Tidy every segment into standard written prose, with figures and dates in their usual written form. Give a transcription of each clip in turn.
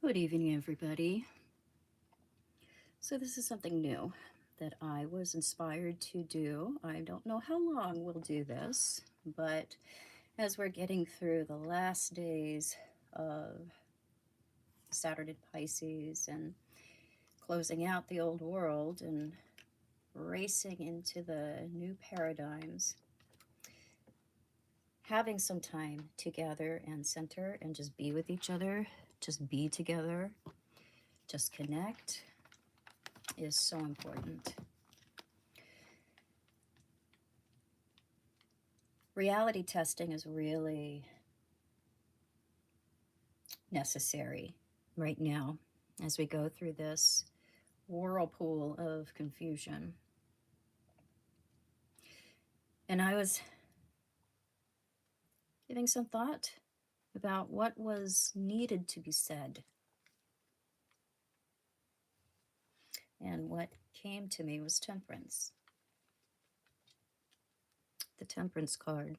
Good evening, everybody. So, this is something new that I was inspired to do. I don't know how long we'll do this, but as we're getting through the last days of Saturday Pisces and closing out the old world and racing into the new paradigms, having some time to gather and center and just be with each other, just be together, just connect is so important. Reality testing is really necessary right now as we go through this whirlpool of confusion. And I was giving some thought about what was needed to be said. And what came to me was temperance, the temperance card.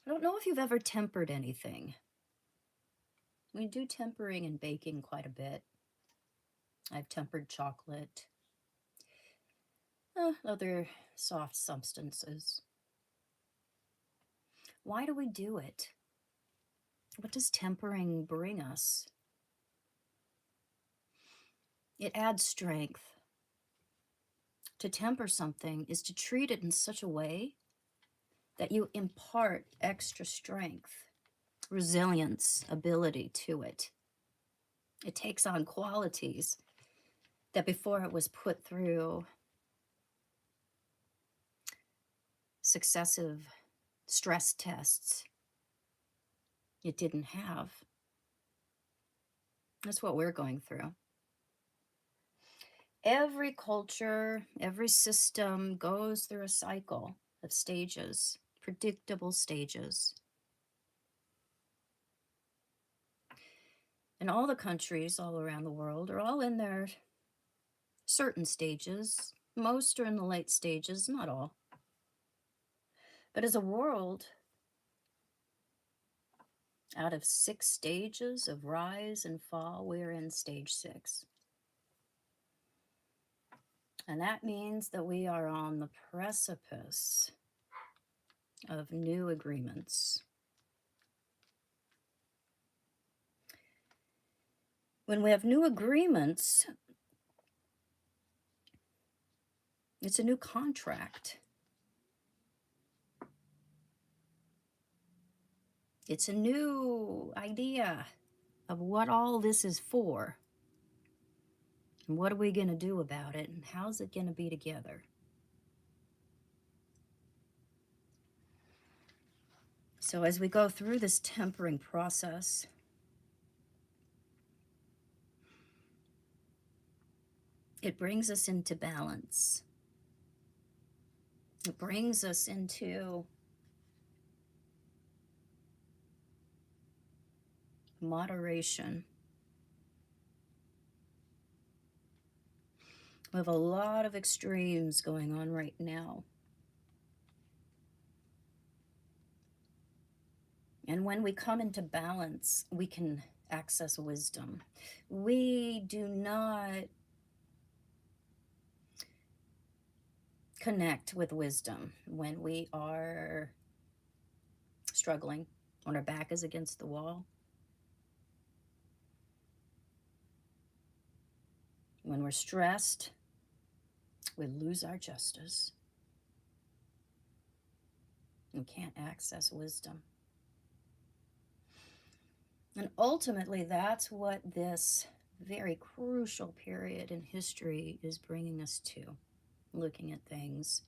I don't know if you've ever tempered anything. We do tempering and baking quite a bit. I've tempered chocolate, other soft substances. Why do we do it? What does tempering bring us? It adds strength. To temper something is to treat it in such a way that you impart extra strength, resilience, ability to it. It takes on qualities that before it was put through successive stress tests, it didn't have. That's what we're going through. Every culture, every system goes through a cycle of stages, predictable stages. And all the countries all around the world are all in their certain stages. Most are in the late stages, not all. But as a world, out of 6 stages of rise and fall, we're in stage 6. And that means that we are on the precipice of new agreements. When we have new agreements, it's a new contract. It's a new idea of what all this is for. And what are we going to do about it? And how's it going to be together? So as we go through this tempering process, it brings us into balance. It brings us into moderation. We have a lot of extremes going on right now. And when we come into balance, we can access wisdom. We do not connect with wisdom when we are struggling, when our back is against the wall, when we're stressed, we lose our justice. We can't access wisdom. And ultimately, that's what this very crucial period in history is bringing us to, looking at things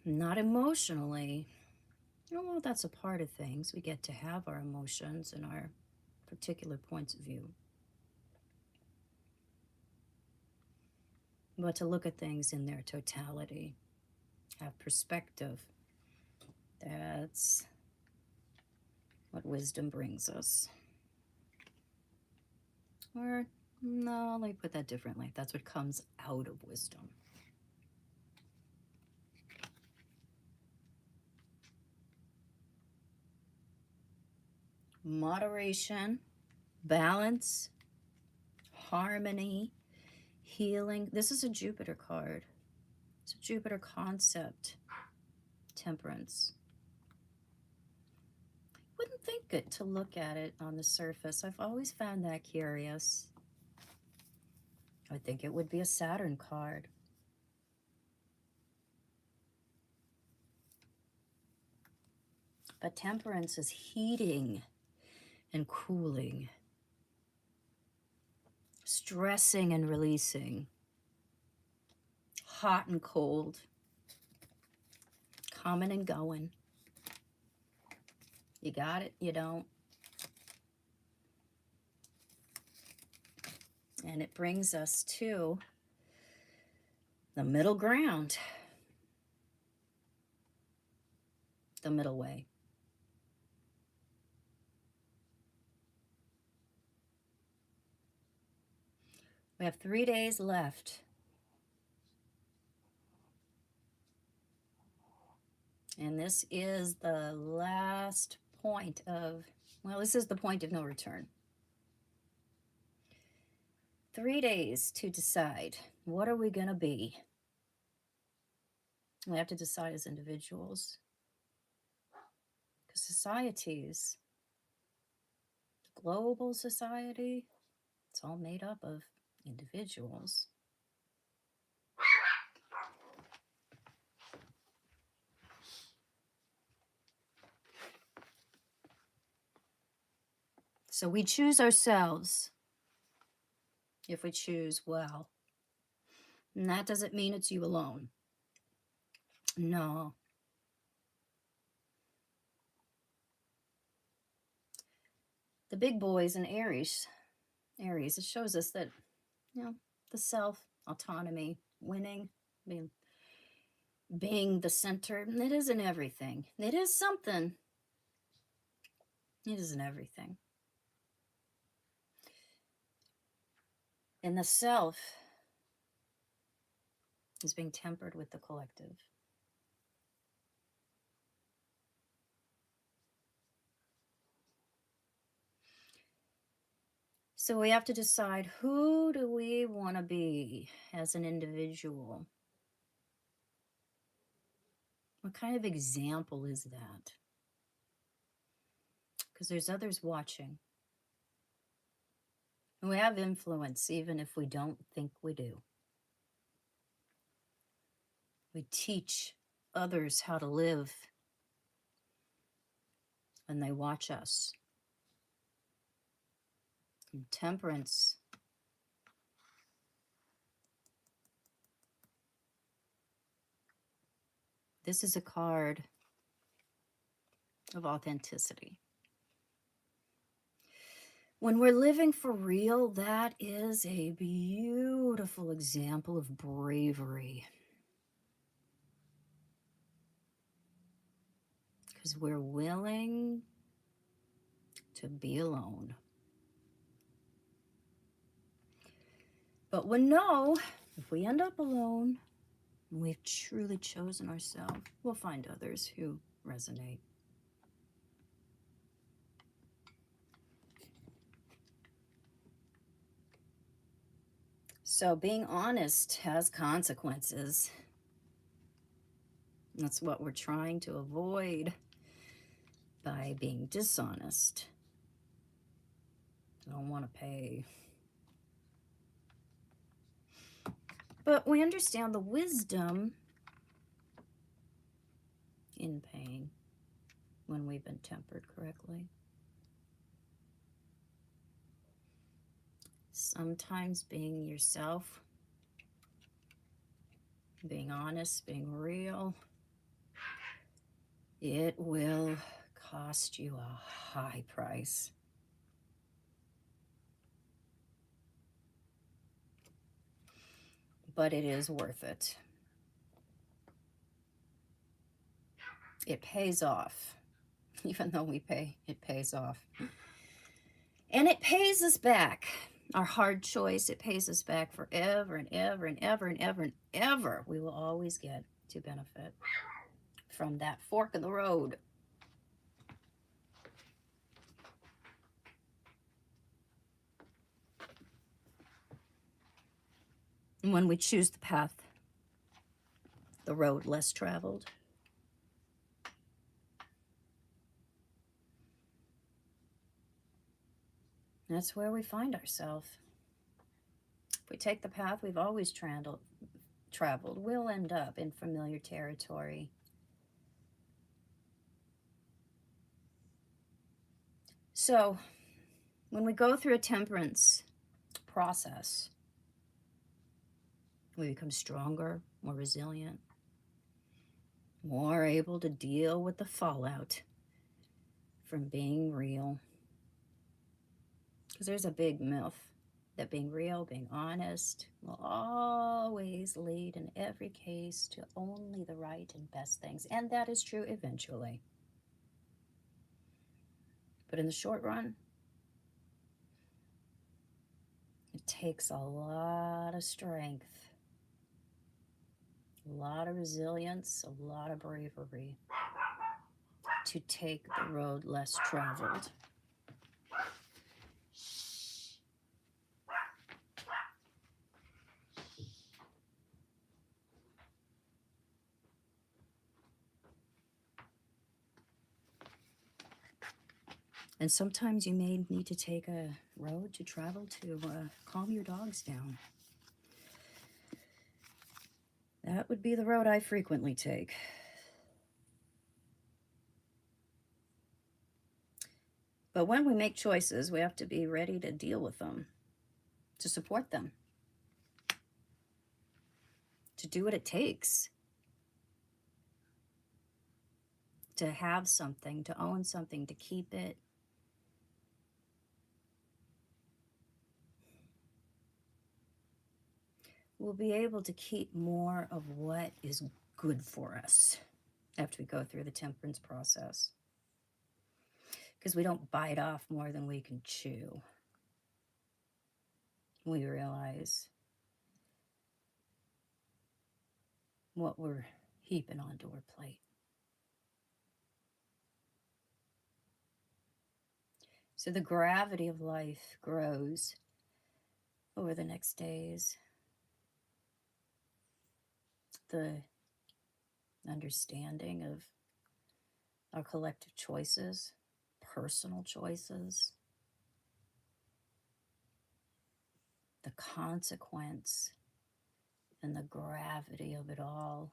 not emotionally. Well, that's a part of things. We get to have our emotions and our particular points of view. But to look at things in their totality, have perspective. That's what wisdom brings us. Or, no, let me put that differently. That's what comes out of wisdom. moderation, balance, harmony, healing. This is a Jupiter card. It's a Jupiter concept. Temperance. Wouldn't think it to look at it on the surface. I've always found that curious. I think it would be a Saturn card. But temperance is heating and cooling, stressing and releasing, hot and cold, coming and going. You got it, you don't. And it brings us to the middle ground, the middle way. We have 3 days left. And this is the last point of, well, this is the point of no return. 3 days to decide, what are we going to be? We have to decide as individuals. Because societies, global society, it's all made up of individuals. So we choose ourselves if we choose well. And that doesn't mean it's you alone. No. The big boys in Aries, it shows us that, the self, autonomy, winning, being the center, it isn't everything. It is something. It isn't everything. And the self is being tempered with the collective. So we have to decide, who do we want to be as an individual? What kind of example is that? Because there's others watching. And we have influence even if we don't think we do. We teach others how to live, and they watch us. And temperance. This is a card of authenticity. When we're living for real, that is a beautiful example of bravery. Because we're willing to be alone. But we know if we end up alone, and we've truly chosen ourselves, we'll find others who resonate. So being honest has consequences. That's what we're trying to avoid by being dishonest. I don't want to pay. But we understand the wisdom in paying when we've been tempered correctly. Sometimes being yourself, being honest, being real, it will cost you a high price. But it is worth it. It pays off. Even though we pay, it pays off. And it pays us back. Our hard choice, it pays us back forever and ever and ever and ever and ever. We will always get to benefit from that fork in the road. And when we choose the path, the road less traveled, that's where we find ourselves. If we take the path we've always traveled, we'll end up in familiar territory. So, when we go through a temperance process, we become stronger, more resilient, more able to deal with the fallout from being real. Because there's a big myth that being real, being honest, will always lead in every case to only the right and best things. And that is true eventually. But in the short run, it takes a lot of strength, a lot of resilience, a lot of bravery to take the road less traveled. And sometimes you may need to take a road to travel to calm your dogs down. That would be the road I frequently take. But when we make choices, we have to be ready to deal with them, to support them, to do what it takes to have something, to own something, to keep it. We'll be able to keep more of what is good for us after we go through the temperance process. Because we don't bite off more than we can chew. We realize what we're heaping onto our plate. So the gravity of life grows over the next days. The understanding of our collective choices, personal choices, the consequence and the gravity of it all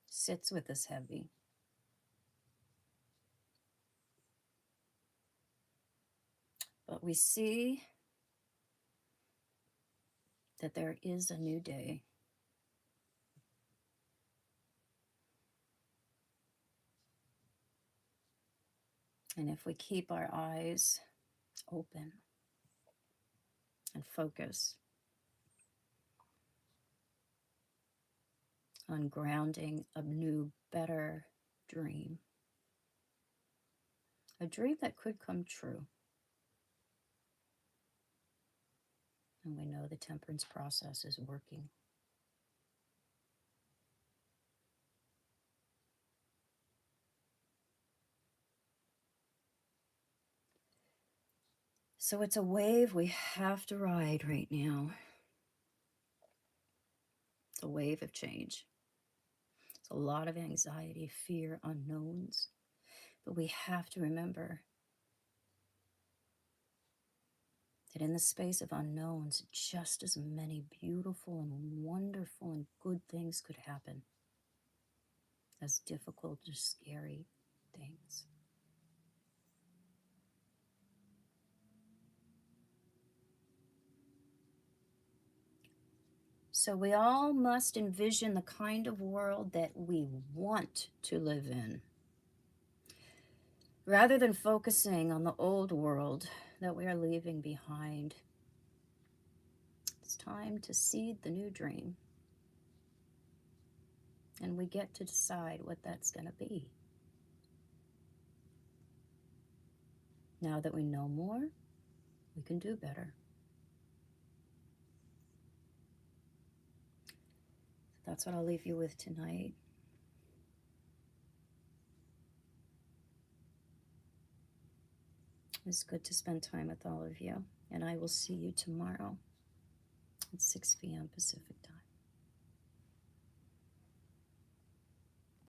sits with us heavy. But we see that there is a new day. And if we keep our eyes open and focus on grounding a new, better dream, a dream that could come true. And we know the temperance process is working. So it's a wave we have to ride right now. It's a wave of change. It's a lot of anxiety, fear, unknowns. But we have to remember that in the space of unknowns, just as many beautiful and wonderful and good things could happen as difficult or scary things. So we all must envision the kind of world that we want to live in, rather than focusing on the old world that we are leaving behind. It's time to seed the new dream. And we get to decide what that's going to be. Now that we know more, we can do better. That's what I'll leave you with tonight. It's good to spend time with all of you. And I will see you tomorrow at 6 p.m. Pacific time.